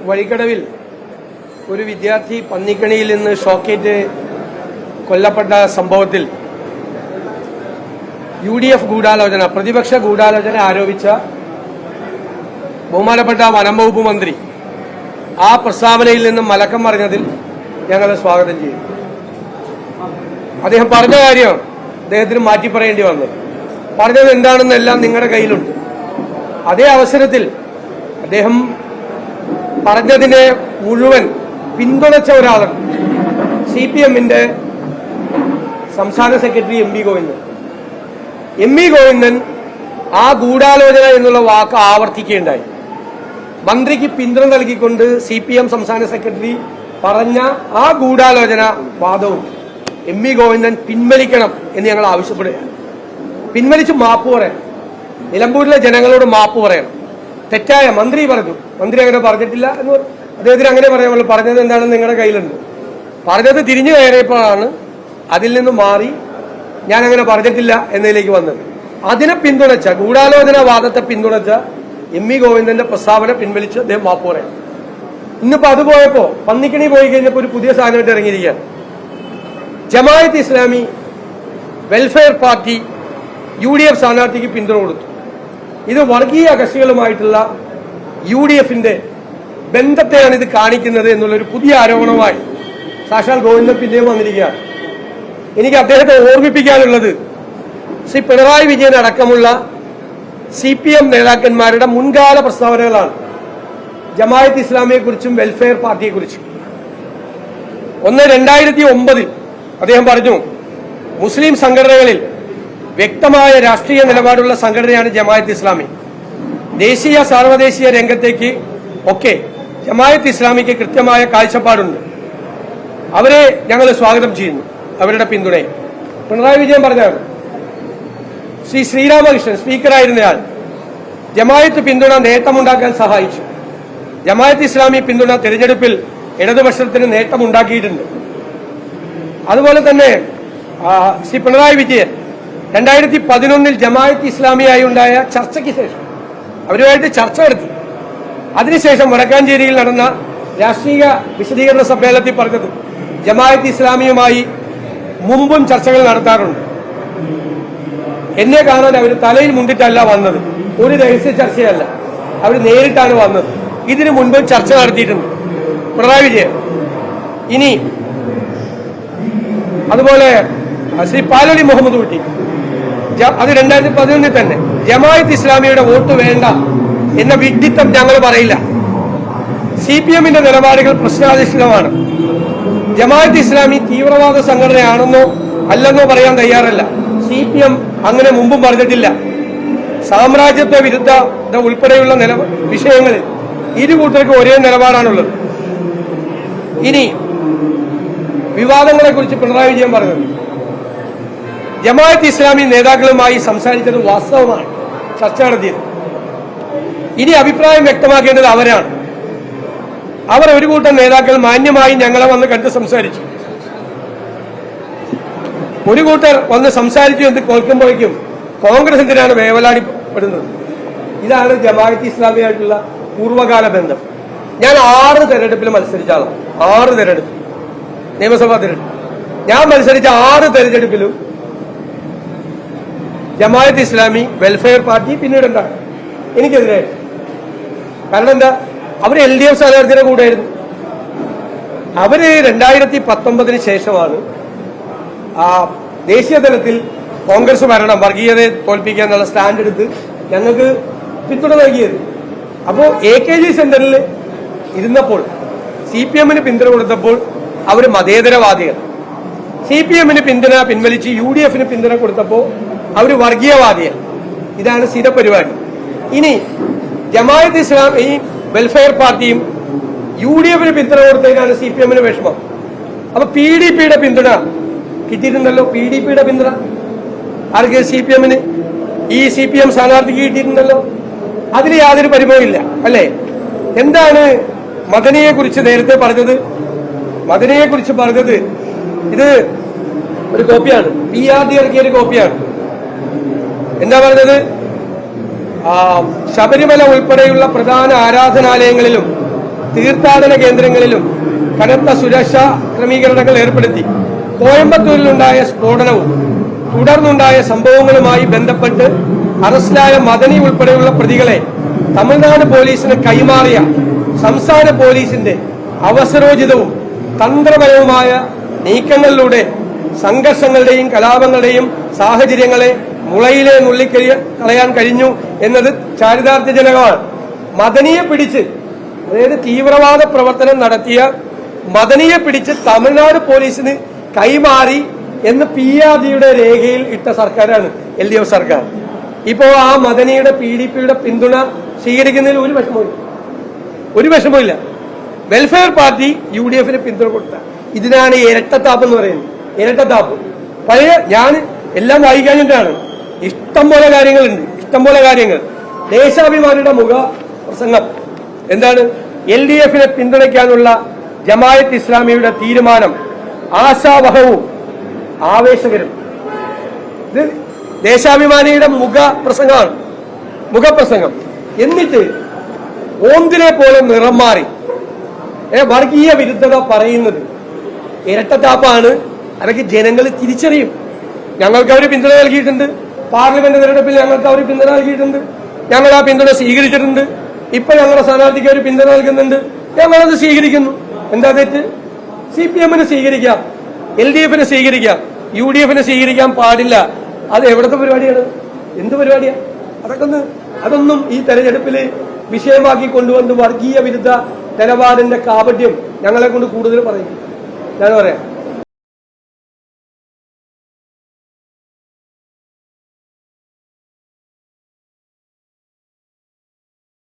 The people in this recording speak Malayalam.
വഴിക്കടവിൽ ഒരു വിദ്യാർത്ഥി പന്നിക്കണിയിൽ നിന്ന് ഷോക്കേറ്റ് കൊല്ലപ്പെട്ട സംഭവത്തിൽ UDF ഗൂഢാലോചന, പ്രതിപക്ഷ ഗൂഢാലോചന ആരോപിച്ച ബഹുമാനപ്പെട്ട വനം വകുപ്പ് മന്ത്രി ആ പ്രസ്താവനയിൽ നിന്നും മലക്കം മറിഞ്ഞതിൽ ഞങ്ങൾ സ്വാഗതം ചെയ്യും. അദ്ദേഹം പറഞ്ഞ കാര്യം അദ്ദേഹത്തിന് മാറ്റി പറയേണ്ടി വന്നത്, പറഞ്ഞത് എന്താണെന്നെല്ലാം നിങ്ങളുടെ കയ്യിലുണ്ട്. അതേ അവസരത്തിൽ അദ്ദേഹം പറഞ്ഞതിനെ മുഴുവൻ പിന്തുണച്ച ഒരാളാണ് CPMന്റെ സംസ്ഥാന secretary MV Govindan. MV Govindan ആ ഗൂഢാലോചന എന്നുള്ള വാക്ക് ആവർത്തിക്കുകയുണ്ടായി. മന്ത്രിക്ക് പിന്തുണ നൽകിക്കൊണ്ട് CPM സംസ്ഥാന സെക്രട്ടറി പറഞ്ഞ ആ ഗൂഢാലോചന വാദവും MV ഗോവിന്ദൻ പിൻവലിക്കണം എന്ന് ഞങ്ങൾ ആവശ്യപ്പെടുകയാണ്. പിൻവലിച്ച് മാപ്പ് പറയണം, നിലമ്പൂരിലെ ജനങ്ങളോട് മാപ്പ് പറയണം. തെറ്റായ മന്ത്രി പറഞ്ഞു, മന്ത്രി അങ്ങനെ പറഞ്ഞിട്ടില്ല എന്ന് അദ്ദേഹത്തിന് അങ്ങനെ പറയാമല്ലോ. പറഞ്ഞത് എന്താണെന്ന് നിങ്ങളുടെ കയ്യിലുണ്ട്. പറഞ്ഞത് തിരിഞ്ഞു കയറിയപ്പോഴാണ് അതിൽ നിന്ന് മാറി ഞാൻ അങ്ങനെ പറഞ്ഞിട്ടില്ല എന്നതിലേക്ക് വന്നത്. അതിനെ പിന്തുണച്ച, ഗൂഢാലോചന വാദത്തെ പിന്തുണച്ച MV ഗോവിന്ദന്റെ പ്രസ്താവന പിൻവലിച്ച് അദ്ദേഹം മാപ്പ് പറയണം. ഇന്നിപ്പോ അത് പോയപ്പോ പന്നിക്കണി പോയി കഴിഞ്ഞപ്പോൾ ഒരു പുതിയ സാധനമായിട്ട് ഇറങ്ങിയിരിക്കുകയാണ്. Jamaat Islami welfare party UDF സ്ഥാനാർത്ഥിക്ക് പിന്തുണ കൊടുത്തു. ഇത് വർഗീയ കക്ഷികളുമായിട്ടുള്ള UDFന്റെ ബന്ധത്തെയാണ് ഇത് കാണിക്കുന്നത് എന്നുള്ളൊരു പുതിയ ആരോപണമായി സാക്ഷാൽ ഗോവിന്ദൻ പിന്നെയും വന്നിരിക്കുകയാണ്. എനിക്ക് അദ്ദേഹത്തെ ഓർമ്മിപ്പിക്കാനുള്ളത് ശ്രീ പിണറായി വിജയൻ അടക്കമുള്ള CPM നേതാക്കന്മാരുടെ മുൻകാല പ്രസ്താവനകളാണ് ജമാഅത്ത് ഇസ്ലാമിയെക്കുറിച്ചും വെൽഫെയർ പാർട്ടിയെക്കുറിച്ചും. 2009 അദ്ദേഹം പറഞ്ഞു, മുസ്ലിം സംഘടനകളിൽ വ്യക്തമായ രാഷ്ട്രീയ നിലപാടുള്ള സംഘടനയാണ് ജമാഅത്ത് ഇസ്ലാമി. ദേശീയ സാർവദേശീയ രംഗത്തേക്ക് ഒക്കെ ജമാഅത്ത് ഇസ്ലാമിക്ക് കൃത്യമായ കാഴ്ചപ്പാടുണ്ട്. അവരെ ഞങ്ങൾ സ്വാഗതം ചെയ്യുന്നു, അവരുടെ പിന്തുണയെ. പിണറായി വിജയൻ പറഞ്ഞാണ്. ശ്രീ ശ്രീരാമകൃഷ്ണൻ സ്പീക്കറായിരുന്നയാൾ ജമാഅത്ത് പിന്തുണ നേട്ടമുണ്ടാക്കാൻ സഹായിച്ചു. ജമാഅത്ത് ഇസ്ലാമി പിന്തുണ തെരഞ്ഞെടുപ്പിൽ ഇടതുപക്ഷത്തിന് നേട്ടമുണ്ടാക്കിയിട്ടുണ്ട്. അതുപോലെ തന്നെ ശ്രീ പിണറായി വിജയൻ 2011 ജമാഅത്ത് ഇസ്ലാമിയായി ഉണ്ടായ ചർച്ചയ്ക്ക് ശേഷം അവരുമായിട്ട് ചർച്ച നടത്തി. അതിനുശേഷം വടക്കാഞ്ചേരിയിൽ നടന്ന രാഷ്ട്രീയ വിശദീകരണ സമ്മേളനത്തിൽ പറഞ്ഞത് ജമാഅത്ത് ഇസ്ലാമിയുമായി മുമ്പും ചർച്ചകൾ നടത്താറുണ്ട്. എന്നെ കാണാൻ അവർ തലയിൽ മുണ്ടിട്ടല്ല വന്നത്, ഒരു രഹസ്യ ചർച്ചയല്ല, അവർ നേരിട്ടാണ് വന്നത്. ഇതിനു മുൻപും ചർച്ച നടത്തിയിട്ടുണ്ട് പിണറായി വിജയൻ. ഇനി അതുപോലെ ശ്രീ പാലോളി മുഹമ്മദ് കുട്ടി, അത് 2011 തന്നെ ജമാഅത്ത് ഇസ്ലാമിയുടെ വോട്ട് വേണ്ട എന്ന വിഡ്ഢിത്തം ഞങ്ങൾ പറയില്ല. CPMന്റെ നിലപാടുകൾ പ്രശ്നാധിഷ്ഠിതമാണ്. ജമാഅത്ത് ഇസ്ലാമി തീവ്രവാദ സംഘടനയാണെന്നോ അല്ലെന്നോ പറയാൻ തയ്യാറല്ല. CPM അങ്ങനെ മുമ്പും പറഞ്ഞിട്ടില്ല. സാമ്രാജ്യത്വ വിരുദ്ധത ഉൾപ്പെടെയുള്ള വിഷയങ്ങളിൽ ഇരു കൂട്ടർക്കും ഒരേ നിലപാടാണുള്ളത്. ഇനി വിവാദങ്ങളെ കുറിച്ച് പിണറായി വിജയൻ പറഞ്ഞത്, ജമാഅത്ത് ഇസ്ലാമി നേതാക്കളുമായി സംസാരിച്ചത് വാസ്തവമാണ്, ചർച്ച നടത്തിയത്. ഇനി അഭിപ്രായം വ്യക്തമാക്കേണ്ടത് അവരാണ്. അവർ ഒരു കൂട്ടം നേതാക്കൾ മാന്യമായി ഞങ്ങളെ വന്ന് കണ്ട് സംസാരിച്ചു. ഒരു കൂട്ടർ വന്ന് സംസാരിച്ചു എന്ന് കേൾക്കുമ്പോഴേക്കും കോൺഗ്രസ് എന്തിനാണ് വേവലാടിപ്പെടുന്നത്? ഇതാണ് ജമാഅത്ത് ഇസ്ലാമിയായിട്ടുള്ള പൂർവ്വകാല ബന്ധം. ഞാൻ 6 തെരഞ്ഞെടുപ്പിൽ മത്സരിച്ച ആളാണ്. 6 തെരഞ്ഞെടുപ്പ്, നിയമസഭാ തെരഞ്ഞെടുപ്പ്. ഞാൻ മത്സരിച്ച 6 തെരഞ്ഞെടുപ്പിലും ജമാഅത്ത് ഇസ്ലാമി, വെൽഫെയർ പാർട്ടി പിന്നീട് എന്താണ് എനിക്കെതിരെ. കാരണം എന്താ? അവർ LDF സ്ഥാനാർത്ഥിയുടെ കൂടെയായിരുന്നു. അവര് 2019 ശേഷമാണ് ദേശീയ തലത്തിൽ കോൺഗ്രസ് ഭരണം, വർഗീയതയെ തോൽപ്പിക്കുക എന്നുള്ള സ്റ്റാൻഡ് എടുത്ത് ഞങ്ങൾക്ക് പിന്തുണ നൽകിയത്. അപ്പോൾ AKG സെന്ററിൽ ഇരുന്നപ്പോൾ CPMന് പിന്തുണ കൊടുത്തപ്പോൾ അവർ മതേതരവാദികൾ, CPMന് പിന്തുണ പിൻവലിച്ച് UDFന് പിന്തുണ കൊടുത്തപ്പോൾ അവർ വർഗീയവാദികൾ. ഇതാണ് സ്ഥിര പരിപാടി. ഇനി ജമാഅത്ത് ഇസ്ലാം ഈ വെൽഫെയർ പാർട്ടിയും UDFന് പിന്തുണ കൊടുത്തതിനാണ് CPMന് വിഷമം. അപ്പൊ PDPയുടെ പിന്തുണ കിട്ടിയിട്ടുണ്ടല്ലോ. PDPയുടെ പിന്തുണ ആർക്ക്? CPMന്. ഈ CPM സ്ഥാനാർത്ഥിക്ക് കിട്ടിയിട്ടുണ്ടല്ലോ. അതിൽ യാതൊരു പരിഭവമില്ല, അല്ലേ? എന്താണ് മദനിയെ കുറിച്ച് നേരത്തെ പറഞ്ഞത്? മദനിയെ കുറിച്ച് പറഞ്ഞത് ഇത് ഒരു കോപ്പിയാണ്, PRD ഇറക്കിയ ഒരു കോപ്പിയാണ്. എന്താ പറഞ്ഞത്? ശബരിമല ഉൾപ്പെടെയുള്ള പ്രധാന ആരാധനാലയങ്ങളിലും തീർത്ഥാടന കേന്ദ്രങ്ങളിലും കനത്ത സുരക്ഷാ ക്രമീകരണങ്ങൾ ഏർപ്പെടുത്തി. കോയമ്പത്തൂരിലുണ്ടായ സ്ഫോടനവും തുടർന്നുണ്ടായ സംഭവങ്ങളുമായി ബന്ധപ്പെട്ട് അറസ്റ്റിലായ മദനി ഉൾപ്പെടെയുള്ള പ്രതികളെ തമിഴ്നാട് പോലീസിന് കൈമാറിയ സംസ്ഥാന പോലീസിന്റെ അവസരോചിതവും തന്ത്രപരവുമായ നീക്കങ്ങളിലൂടെ സംഘർഷങ്ങളുടെയും കലാപങ്ങളുടെയും സാഹചര്യങ്ങളെ മുളയിലെ നുള്ളിക്കളയാൻ കഴിഞ്ഞു എന്നത് ചാരിതാർത്ഥ്യജനകമാണ്. മദനിയെ പിടിച്ച്, അതായത് തീവ്രവാദ പ്രവർത്തനം നടത്തിയ മദനിയെ പിടിച്ച് തമിഴ്നാട് പോലീസിന് കൈമാറി എന്ന് PRDയുടെ രേഖയിൽ ഇട്ട സർക്കാരാണ് LDF സർക്കാർ. ഇപ്പോ ആ മദനിയുടെ PDPയുടെ പിന്തുണ സ്വീകരിക്കുന്നതിൽ ഒരു വിഷമമില്ല. വെൽഫെയർ പാർട്ടി UDFന് പിന്തുണ കൊടുത്ത ഇതിനാണ് ഇരട്ടത്താപ്പ് എന്ന് പറയുന്നത്. ഇരട്ടത്താപ്പ് പഴയ ഞാൻ എല്ലാം വായിക്കാനിട്ടാണ്. ഇഷ്ടംപോലെ കാര്യങ്ങൾ. ദേശാഭിമാനിയുടെ മുഖ പ്രസംഗം എന്താണ്? LDFനെ പിന്തുണയ്ക്കാനുള്ള ജമായത്ത് ഇസ്ലാമിയുടെ തീരുമാനം ആശാവഹവും ആവേശകരം. ഇത് ദേശാഭിമാനിയുടെ മുഖപ്രസംഗം. എന്നിട്ട് ഓന്തിനെ പോലെ നിറം മാറി വർഗീയ വിരുദ്ധത പറയുന്നത് ഇരട്ടത്താപ്പാണ്. അതൊക്കെ ജനങ്ങൾ തിരിച്ചറിയും. ഞങ്ങൾക്ക് അവർ പിന്തുണ നൽകിയിട്ടുണ്ട്. പാർലമെന്റ് തെരഞ്ഞെടുപ്പിൽ ഞങ്ങൾക്ക് അവർ പിന്തുണ നൽകിയിട്ടുണ്ട്. ഞങ്ങൾ ആ പിന്തുണ സ്വീകരിച്ചിട്ടുണ്ട്. ഇപ്പൊ ഞങ്ങളുടെ സ്ഥാനാർത്ഥിക്ക് അവർ പിന്തുണ നൽകുന്നുണ്ട്. ഞങ്ങളത് സ്വീകരിക്കുന്നു. എന്താ തെറ്റ്? CPMന് സ്വീകരിക്കാം, LDFന് സ്വീകരിക്കാം, UDFന് സ്വീകരിക്കാൻ പാടില്ല. അത് എവിടത്തെ പരിപാടിയാണ്? എന്ത് പരിപാടിയാണ് അതൊന്നും ഈ തെരഞ്ഞെടുപ്പിൽ വിഷയമാക്കി കൊണ്ടുവന്ന് വർഗീയ വിരുദ്ധ നിലപാടിന്റെ കാപട്യം ഞങ്ങളെ കൊണ്ട് കൂടുതൽ പറയും. ഞാൻ പറയാം.